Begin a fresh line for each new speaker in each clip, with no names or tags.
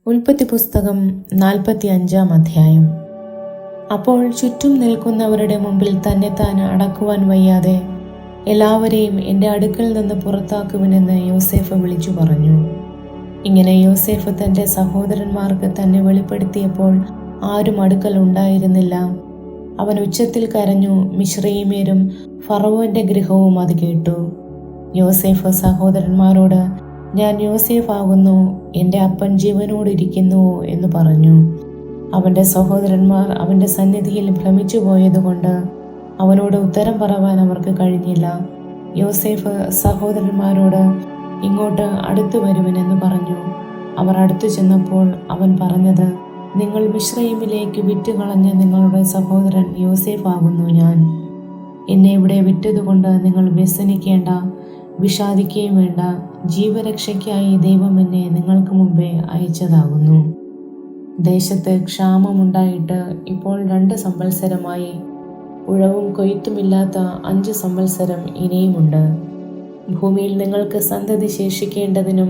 ഉൽപ്പത്തി പുസ്തകം 45-ാം അധ്യായം. അപ്പോൾ ചുറ്റും നിൽക്കുന്നവരുടെ മുമ്പിൽ തന്നെത്താൻ അടക്കുവാൻ വയ്യാതെ എല്ലാവരെയും എൻ്റെ അടുക്കൽ നിന്ന് പുറത്താക്കുവിനെന്ന് യോസേഫ് വിളിച്ചു പറഞ്ഞു. ഇങ്ങനെ യോസേഫ് തൻ്റെ സഹോദരന്മാർക്ക് തന്നെ വെളിപ്പെടുത്തിയപ്പോൾ ആരും അടുക്കൽ ഉണ്ടായിരുന്നില്ല. അവൻ ഉച്ചത്തിൽ കരഞ്ഞു. മിശ്രയീമ്യരും ഫറവോന്റെ ഗൃഹവും അത് കേട്ടു. യോസേഫ് സഹോദരന്മാരോട്, ഞാൻ യോസേഫ് ആകുന്നു, എൻ്റെ അപ്പൻ ജീവനോടിരിക്കുന്നുവോ എന്ന് പറഞ്ഞു. അവൻ്റെ സഹോദരന്മാർ അവൻ്റെ സന്നിധിയിൽ ഭ്രമിച്ചു പോയതുകൊണ്ട് അവനോട് ഉത്തരം പറവാൻ അവർക്ക് കഴിഞ്ഞില്ല. യോസേഫ് സഹോദരന്മാരോട്, ഇങ്ങോട്ട് അടുത്തു വരുവിനെന്ന് പറഞ്ഞു. അവർ അടുത്തു ചെന്നപ്പോൾ അവൻ പറഞ്ഞത്, നിങ്ങൾ മിശ്രയീമിലേക്ക് വിറ്റുകളഞ്ഞ നിങ്ങളുടെ സഹോദരൻ യോസേഫ് ആകുന്നു ഞാൻ. എന്നെ ഇവിടെ വിറ്റതുകൊണ്ട് നിങ്ങൾ വ്യസനിക്കേണ്ട, വിഷാദിക്കുകയും വേണ്ട. ജീവരക്ഷയ്ക്കായി ദൈവം എന്നെ നിങ്ങൾക്ക് മുമ്പേ അയച്ചതാകുന്നു. ദേശത്ത് ക്ഷാമമുണ്ടായിട്ട് ഇപ്പോൾ 2 സംവത്സരമായി. ഉഴവും കൊയ്ത്തുമില്ലാത്ത 5 സംവത്സരം ഇനിയുമുണ്ട്. ഭൂമിയിൽ നിങ്ങൾക്ക് സന്തതി ശേഷിക്കേണ്ടതിനും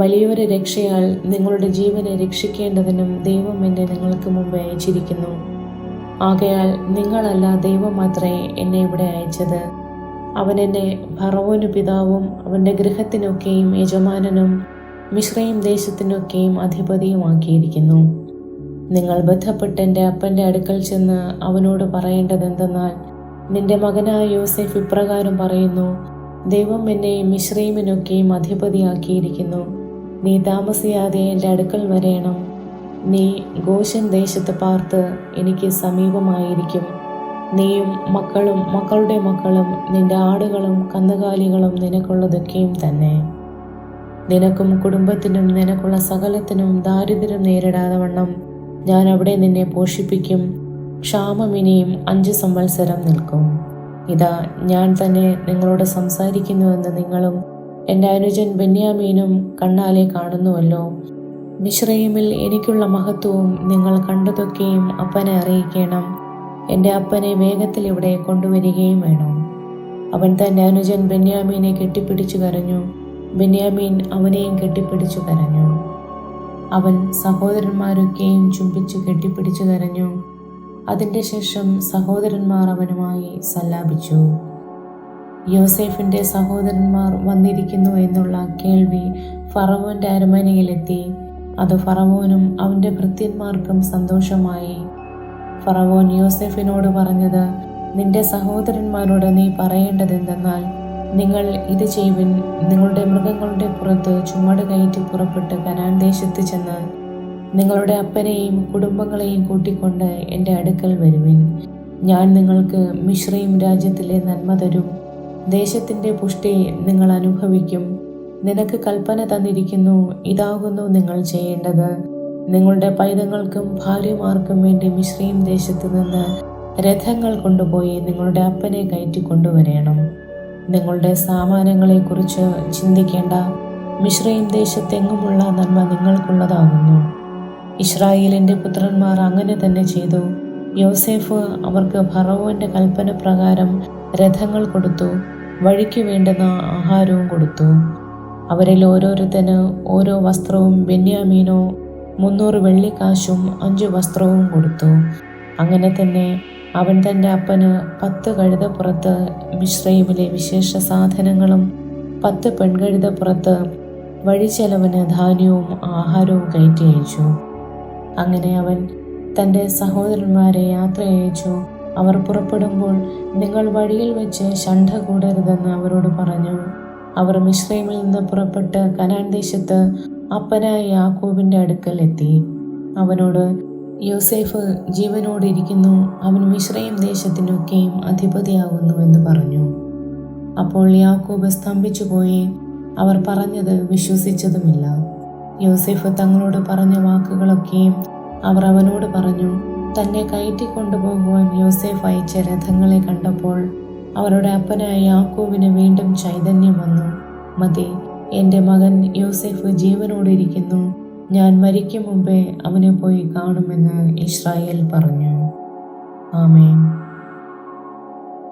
വലിയൊരു രക്ഷയാൽ നിങ്ങളുടെ ജീവനെ രക്ഷിക്കേണ്ടതിനും ദൈവം എന്നെ നിങ്ങൾക്ക് മുമ്പേ അയച്ചിരിക്കുന്നു. ആകയാൽ നിങ്ങളല്ല, ദൈവം മാത്രമേ എന്നെ ഇവിടെ അയച്ചത്. അവൻ എന്നെ ഫറവോന് പിതാവും അവൻ്റെ ഗൃഹത്തിനൊക്കെയും യജമാനനും മിശ്രയീം ദേശത്തിനൊക്കെയും അധിപതിയുമാക്കിയിരിക്കുന്നു. നിങ്ങൾ ബന്ധപ്പെട്ട് എൻ്റെ അപ്പൻ്റെ അടുക്കൽ ചെന്ന് അവനോട് പറയേണ്ടതെന്തെന്നാൽ, നിന്റെ മകനായ യോസേഫ് ഇപ്രകാരം പറയുന്നു, ദൈവം എന്നെ മിശ്രയീമിനൊക്കെയും അധിപതിയാക്കിയിരിക്കുന്നു. നീ താമസിയാതെ എൻ്റെ അടുക്കൽ വരേണം. നീ ഗോശൻ ദേശത്ത് പാർത്ത് എനിക്ക് സമീപമായിരിക്കും. നീയും മക്കളും മക്കളുടെ മക്കളും നിന്റെ ആടുകളും കന്നുകാലികളും നിനക്കുള്ളതൊക്കെയും തന്നെ. നിനക്കും കുടുംബത്തിനും നിനക്കുള്ള സകലത്തിനും ദാരിദ്ര്യം നേരിടാതെ വണ്ണം ഞാൻ അവിടെ നിന്നെ പോഷിപ്പിക്കും. ക്ഷാമം ഇനിയും 5 സംവത്സരം നിൽക്കും. ഇതാ, ഞാൻ തന്നെ നിങ്ങളോട് സംസാരിക്കുന്നുവെന്ന് നിങ്ങളും എൻ്റെ അനുജൻ ബെന്യാമീനും കണ്ണാലെ കാണുന്നുവല്ലോ. മിശ്രയീമിൽ എനിക്കുള്ള മഹത്വവും നിങ്ങൾ കണ്ടതൊക്കെയും അപ്പനെ അറിയിക്കണം. എൻ്റെ അപ്പനെ വേഗത്തിൽ ഇവിടെ കൊണ്ടുവരികയും വേണം. അവൻ തൻ്റെ അനുജൻ ബെന്യാമീനെ കെട്ടിപ്പിടിച്ചു കരഞ്ഞു. ബെന്യാമീൻ അവനെയും കെട്ടിപ്പിടിച്ചു കരഞ്ഞു. അവൻ സഹോദരന്മാരൊക്കെയും ചുംബിച്ചു കെട്ടിപ്പിടിച്ചു കരഞ്ഞു. അതിൻ്റെ ശേഷം സഹോദരന്മാർ അവനുമായി സല്ലാപിച്ചു. യോസേഫിൻ്റെ സഹോദരന്മാർ വന്നിരിക്കുന്നു എന്നുള്ള കേൾവി ഫറവോന്റെ അരമനയിലെത്തി. അത് ഫറവോനും അവൻ്റെ ഭൃത്യന്മാർക്കും സന്തോഷമായി. ഫറവോൻ യോസേഫിനോട് പറഞ്ഞത്, നിന്റെ സഹോദരന്മാരോട് നീ പറയേണ്ടതെന്തെന്നാൽ, നിങ്ങൾ ഇത് ചെയ്യുവിൻ. നിങ്ങളുടെ മൃഗങ്ങളുടെ പുറത്ത് ചുമട് കയറ്റി പുറപ്പെട്ട് കനാൻ ദേശത്ത് ചെന്ന് നിങ്ങളുടെ അപ്പനെയും കുടുംബങ്ങളെയും കൂട്ടിക്കൊണ്ട് എൻ്റെ അടുക്കൽ വരുവിൻ. ഞാൻ നിങ്ങൾക്ക് മിശ്രയീം രാജ്യത്തിലെ നന്മ തരും. ദേശത്തിൻ്റെ പുഷ്ടി നിങ്ങൾ അനുഭവിക്കും. നിനക്ക് കൽപ്പന തന്നിരിക്കുന്നു, ഇതാകുന്നു നിങ്ങൾ ചെയ്യേണ്ടത്. നിങ്ങളുടെ പൈതങ്ങൾക്കും ഭാര്യമാർക്കും വേണ്ടി മിശ്രയീം ദേശത്ത് നിന്ന് രഥങ്ങൾ കൊണ്ടുപോയി നിങ്ങളുടെ അപ്പനെ കയറ്റിക്കൊണ്ടുവരേണം. നിങ്ങളുടെ സാമാനങ്ങളെക്കുറിച്ച് ചിന്തിക്കേണ്ട. മിശ്രയീം ദേശത്തെങ്ങുമുള്ള നന്മ നിങ്ങൾക്കുള്ളതാകുന്നു. ഇസ്രായേലിൻ്റെ പുത്രന്മാർ അങ്ങനെ തന്നെ ചെയ്തു. യോസേഫ് അവർക്ക് ഫറവോന്റെ കൽപ്പന പ്രകാരം രഥങ്ങൾ കൊടുത്തു, വഴിക്ക് വേണ്ടുന്ന ആഹാരവും കൊടുത്തു. അവരിൽ ഓരോരുത്തന് ഓരോ വസ്ത്രവും ബെന്യാമീനോ 300 വെള്ളിക്കാശും 5 വസ്ത്രവും കൊടുത്തു. അങ്ങനെ തന്നെ അവൻ തൻ്റെ അപ്പന് 10 കഴുതപ്പുറത്ത് മിശ്രയീമിലെ വിശേഷ സാധനങ്ങളും 10 പെൺകഴുതപ്പുറത്ത് വഴിച്ചെലവിന് ധാന്യവും ആഹാരവും കയറ്റി അയച്ചു. അങ്ങനെ അവൻ തൻ്റെ സഹോദരന്മാരെ യാത്ര അയച്ചു. അവർ പുറപ്പെടുമ്പോൾ, നിങ്ങൾ വഴിയിൽ വെച്ച് ശണ്ഠ കൂടരുതെന്ന് അവരോട് പറഞ്ഞു. അവർ മിശ്രയീമിൽ നിന്ന് പുറപ്പെട്ട് കനാൻ ദേശത്ത് അപ്പനായ യാക്കോബിൻ്റെ അടുക്കൽ എത്തി. അവനോട്, യോസേഫ് ജീവനോടിരിക്കുന്നു, അവൻ മിശ്രയീം ദേശത്തിനൊക്കെയും അധിപതിയാകുന്നു എന്ന് പറഞ്ഞു. അപ്പോൾ യാക്കോബ് സ്തംഭിച്ചു പോയി. അവർ പറഞ്ഞത് വിശ്വസിച്ചതുമില്ല. യോസേഫ് തങ്ങളോട് പറഞ്ഞ വാക്കുകളൊക്കെയും അവർ അവനോട് പറഞ്ഞു. തന്നെ കയറ്റിക്കൊണ്ടുപോകുവാൻ യോസേഫ് അയച്ച രഥങ്ങളെ കണ്ടപ്പോൾ അവരുടെ അപ്പനായ യാക്കോബിന് വീണ്ടും ചൈതന്യം വന്നു. മതി, എൻ്റെ മകൻ യോസേഫ് ജീവനോടിരിക്കുന്നു. ഞാൻ മരിക്കും മുമ്പേ അവനെ പോയി കാണുമെന്ന് ഇസ്രായേൽ പറഞ്ഞു. ആമേൻ.